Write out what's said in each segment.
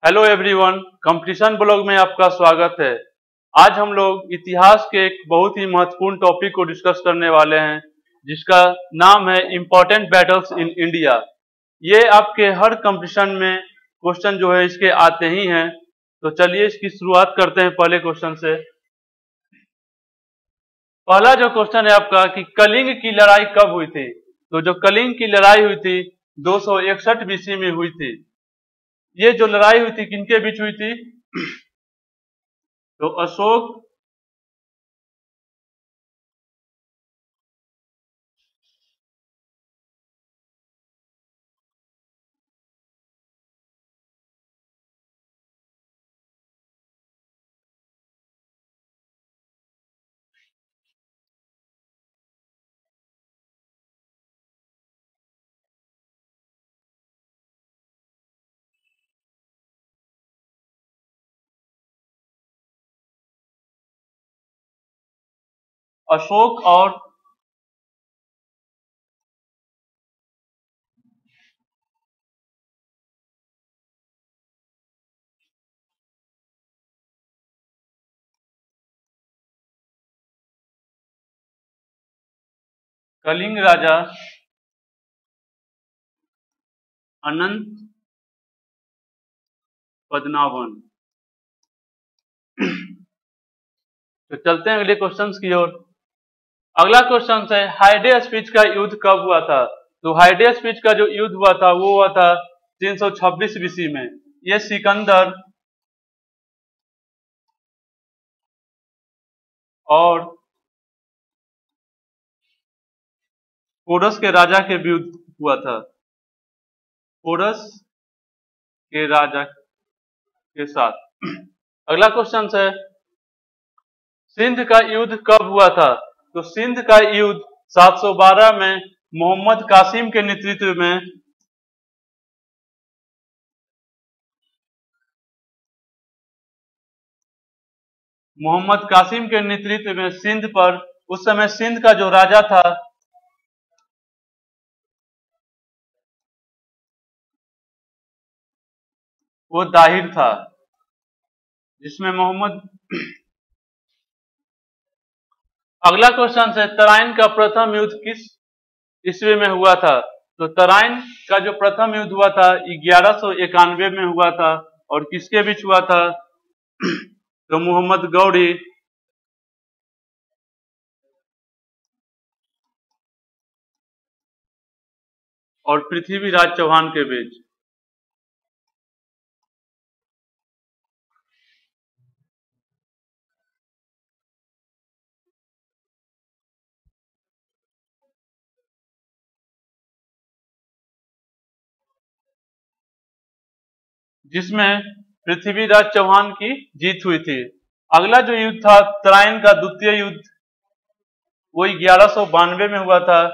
Hello everyone, competition blog में आपका स्वागत है। आज हम लोग इतिहास के एक बहुत ही महत्वपूर्ण टॉपिक को डिस्कस करने वाले हैं, जिसका नाम है इम्पोर्टेंट बैटल्स इन इंडिया। ये आपके हर कंपटीशन में क्वेश्चन जो है इसके आते ही हैं। तो चलिए इसकी शुरुआत करते हैं पहले क्वेश्चन से। पहला जो क्वेश्चन है आपका कि कलिंग की लड़ाई कब हुई थी। तो जो कलिंग की लड़ाई हुई थी 261 बीसी में हुई थी। ये जो लड़ाई हुई थी किनके बीच हुई थी? तो अशोक और कलिंग राजा अनंत पद्मावन। तो चलते हैं अगले क्वेश्चंस की ओर। अगला क्वेश्चन है हाइडे स्पीच का युद्ध कब हुआ था। तो हाइडे स्पीच का जो युद्ध हुआ था वो हुआ था 326 बीसी में। ये सिकंदर और पोरस के राजा के विरुद्ध हुआ था। पोरस के राजा के साथ। अगला क्वेश्चन है सिंध का युद्ध कब हुआ था। तो सिंध का युद्ध 712 में मोहम्मद कासिम के नेतृत्व में सिंध पर, उस समय सिंध का जो राजा था वो दाहिर था, जिसमें मोहम्मद। अगला क्वेश्चन है तराइन का प्रथम युद्ध किस ईस्वी में हुआ था। तो तराइन का जो प्रथम युद्ध हुआ था 1191 में हुआ था। और किसके बीच हुआ था? तो मोहम्मद गौरी और पृथ्वीराज चौहान के बीच। जिसमें पृथ्वीराज चौहान की जीत हुई थी। अगला जो युद्ध था तराइन का द्वितीय युद्ध, वो 1192 में हुआ था।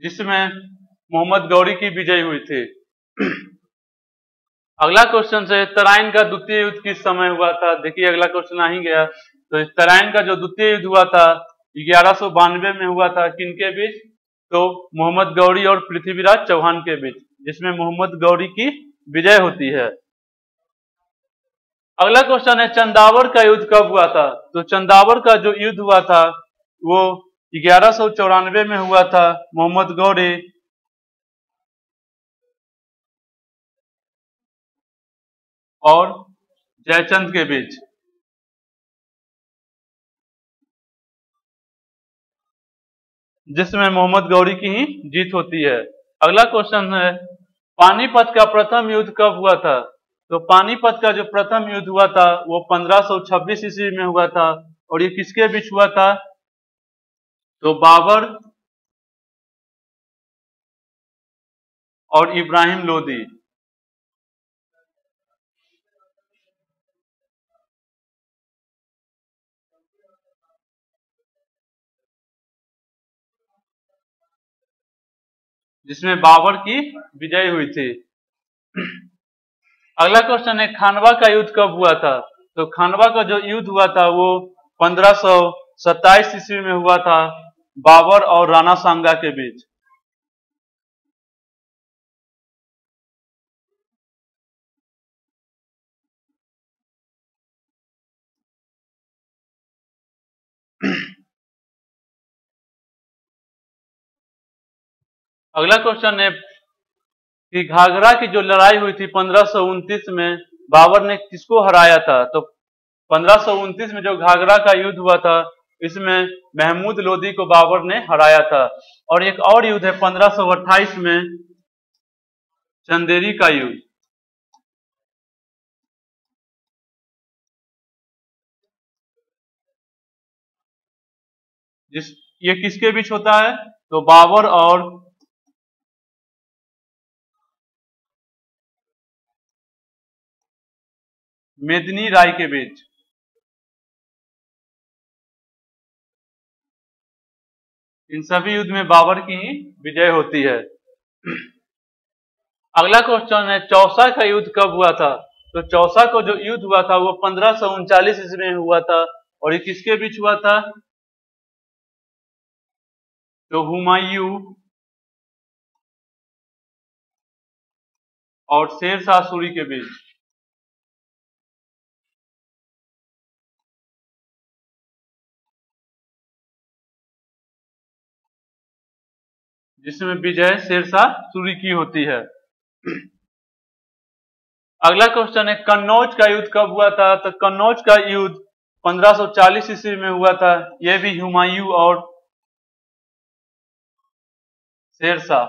जिसमें मोहम्मद गौरी की विजय हुई थी। अगला क्वेश्चन है तराइन का द्वितीय युद्ध किस समय हुआ था। देखिए अगला क्वेश्चन आ ही गया। तो इस तराइन का जो द्वितीय युद्ध हुआ था 1192 में हुआ था। किनके बीच? तो मोहम्मद गौरी और पृथ्वीराज चौहान के बीच, जिसमें मोहम्मद गौरी की विजय होती है। अगला क्वेश्चन है चंदावर का युद्ध कब हुआ था। तो चंदावर का जो युद्ध हुआ था वो 1194 में हुआ था। मोहम्मद गौरी और जयचंद के बीच, जिसमें मोहम्मद गौरी की ही जीत होती है। अगला क्वेश्चन है पानीपत का प्रथम युद्ध कब हुआ था। तो पानीपत का जो प्रथम युद्ध हुआ था वो 1526 ईस्वी में हुआ था। और ये किसके बीच हुआ था? तो बाबर और इब्राहिम लोदी। जिसमें बाबर की विजय हुई थी। अगला क्वेश्चन है खानवा का युद्ध कब हुआ था। तो खानवा का जो युद्ध हुआ था वो 1527 ईस्वी में हुआ था बाबर और राणा सांगा के बीच। अगला क्वेश्चन है कि घाघरा की जो लड़ाई हुई थी 1529 में बाबर ने किसको हराया था? तो 1529 में जो घाघरा का युद्ध हुआ था इसमें महमूद लोदी को बाबर ने हराया था। और एक और युद्ध है 1528 में चंदेरी का युद्ध, जिस ये किसके बीच होता है? तो बाबर और मेदिनी राय के बीच। इन सभी युद्ध में बाबर की ही विजय होती है। अगला क्वेश्चन है चौसा का युद्ध कब हुआ था? तो चौसा को जो युद्ध हुआ था वो 1539 ईस्वी में हुआ था। और ये किसके बीच हुआ था? तो हुमायूं और शेर शाह सूरी के बीच। जिसमें विजय शेरशाह सूरी की होती है। अगला क्वेश्चन है कन्नौज का युद्ध कब हुआ था? तो कन्नौज का युद्ध 1540 ईस्वी में हुआ था। यह भी हुमायूं और शेरशाह।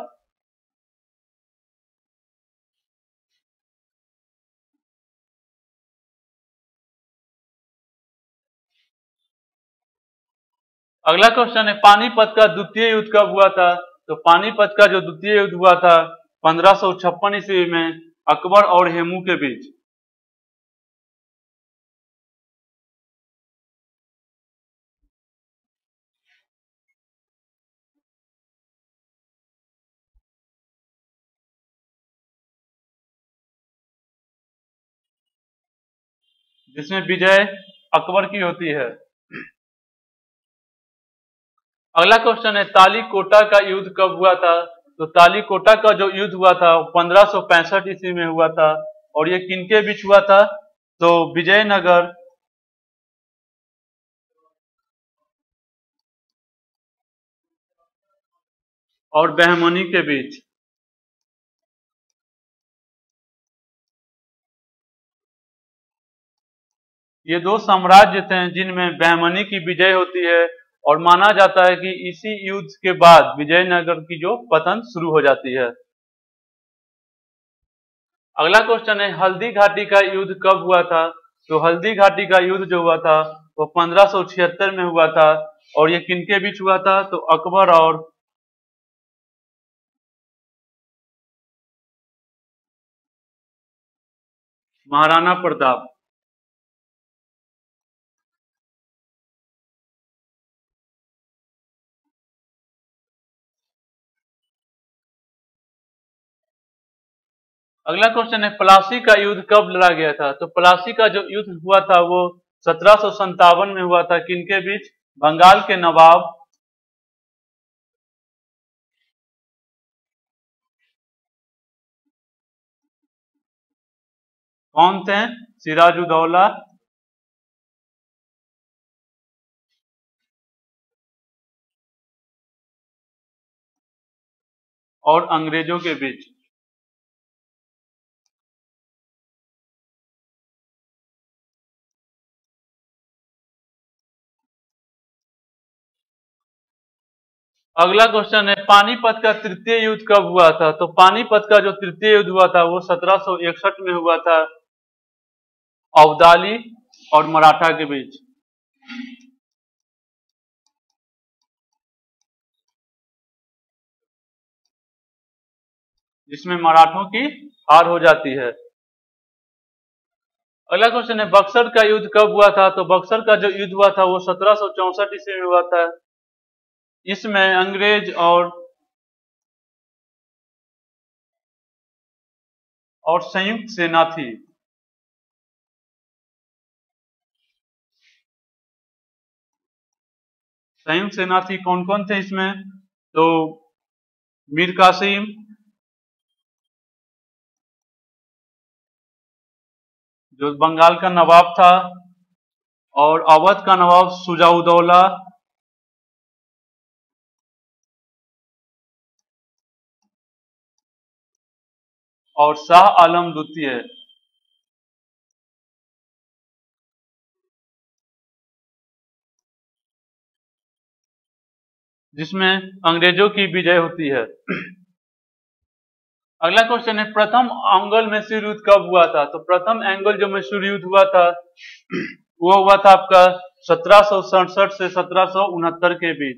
अगला क्वेश्चन है पानीपत का द्वितीय युद्ध कब हुआ था? तो पानीपत का जो द्वितीय युद्ध हुआ था 1556 ईस्वी में अकबर और हेमू के बीच। जिसमें विजय अकबर की होती है। अगला क्वेश्चन है तालीकोटा का युद्ध कब हुआ था? तो तालीकोटा का जो युद्ध हुआ था 1565 ईस्वी में हुआ था। और ये किनके बीच हुआ था? तो विजयनगर और बहमनी के बीच। ये दो साम्राज्य थे जिनमें बहमनी की विजय होती है। और माना जाता है कि इसी युद्ध के बाद विजयनगर की जो पतन शुरू हो जाती है। अगला क्वेश्चन है हल्दी घाटी का युद्ध कब हुआ था? तो हल्दी घाटी का युद्ध जो हुआ था वो 1576 में हुआ था। और ये किनके बीच हुआ था? तो अकबर और महाराणा प्रताप। अगला क्वेश्चन है प्लासी का युद्ध कब लड़ा गया था? तो प्लासी का जो युद्ध हुआ था वो 1757 में हुआ था। किनके बीच? बंगाल के नवाब कौन थे? सिराजुद्दौला और अंग्रेजों के बीच। अगला क्वेश्चन है पानीपत का तृतीय युद्ध कब हुआ था? तो पानीपत का जो तृतीय युद्ध हुआ था वो 1761 में हुआ था अब्दाली और मराठा के बीच। जिसमें मराठों की हार हो जाती है। अगला क्वेश्चन है बक्सर का युद्ध कब हुआ था? तो बक्सर का जो युद्ध हुआ था वो 1764 ईस्वी में हुआ था। इसमें अंग्रेज और संयुक्त सेना थी। संयुक्त सेना थी, कौन कौन थे इसमें? तो मीर कासिम, जो बंगाल का नवाब था, और अवध का नवाब शुजाउद्दौला, और शाह आलम द्वितीय। जिसमें अंग्रेजों की विजय होती है। अगला क्वेश्चन है, प्रथम एंगल मैसूर युद्ध कब हुआ था? तो प्रथम एंगल जो मैसूर युद्ध हुआ था वो हुआ था आपका 1767 से 1769 के बीच।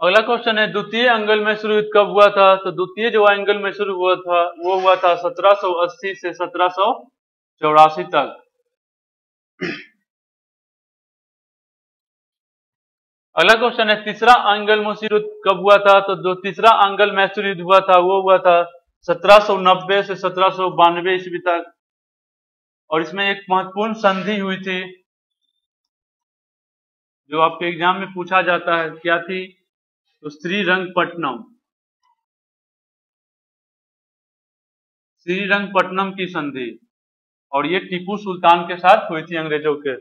अगला क्वेश्चन है, द्वितीय एंगल मैसूर युद्ध कब हुआ था? तो द्वितीय जो एंगल मैसूर हुआ था वो हुआ था 1780 से 1784 तक। अगला क्वेश्चन है, तीसरा एंगल मैसूर युद्ध कब हुआ था? तो जो तीसरा एंगल मैसूर युद्ध हुआ था वो हुआ था 1790 से 1792 ईस्वी तक। और इसमें एक महत्वपूर्ण संधि हुई थी जो आपके एग्जाम में पूछा जाता है, क्या थी? तो श्रीरंगपट्टनम की संधि, और ये टीपू सुल्तान के साथ हुई थी अंग्रेजों के।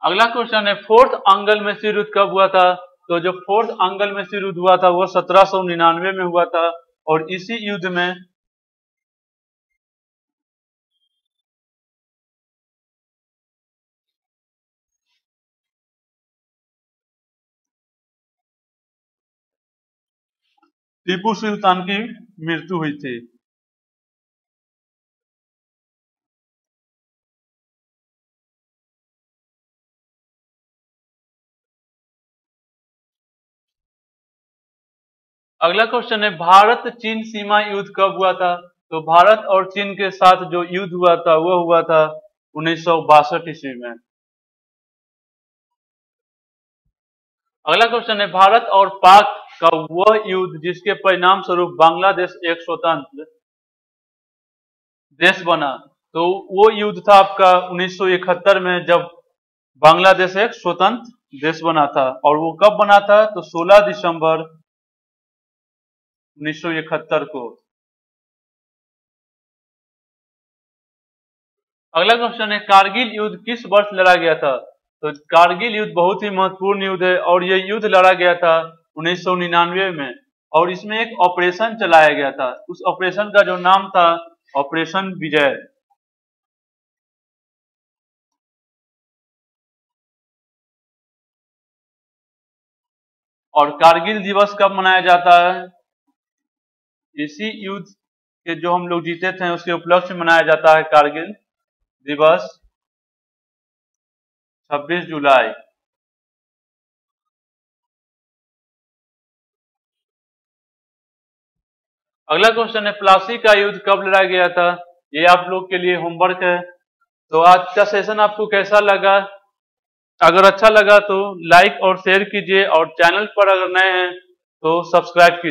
अगला क्वेश्चन है, फोर्थ एंगल मैसूर युद्ध कब हुआ था? तो जो फोर्थ एंगल मैसूर युद्ध हुआ था वो 1799 में हुआ था, और इसी युद्ध में टीपू सुल्तान की मृत्यु हुई थी। अगला क्वेश्चन है, भारत चीन सीमा युद्ध कब हुआ था? तो भारत और चीन के साथ जो युद्ध हुआ था वो हुआ था 1962 ईस्वी में। अगला क्वेश्चन है, भारत और पाक का वह युद्ध जिसके परिणाम स्वरूप बांग्लादेश एक स्वतंत्र देश बना। तो वो युद्ध था आपका 1971 में, जब बांग्लादेश एक स्वतंत्र देश बना था। और वो कब बना था? तो 16 दिसंबर 1971 को। अगला क्वेश्चन है, कारगिल युद्ध किस वर्ष लड़ा गया था? तो कारगिल युद्ध बहुत ही महत्वपूर्ण युद्ध है, और ये युद्ध लड़ा गया था 1999 में। और इसमें एक ऑपरेशन चलाया गया था, उस ऑपरेशन का जो नाम था ऑपरेशन विजय। और कारगिल दिवस कब मनाया जाता है? इसी युद्ध के जो हम लोग जीते थे उसके उपलक्ष्य में मनाया जाता है कारगिल दिवस 26 जुलाई। अगला क्वेश्चन है, प्लासी का युद्ध कब लड़ा गया था? ये आप लोग के लिए होमवर्क है। तो आज का सेशन आपको कैसा लगा? अगर अच्छा लगा तो लाइक और शेयर कीजिए, और चैनल पर अगर नए हैं तो सब्सक्राइब कीजिए।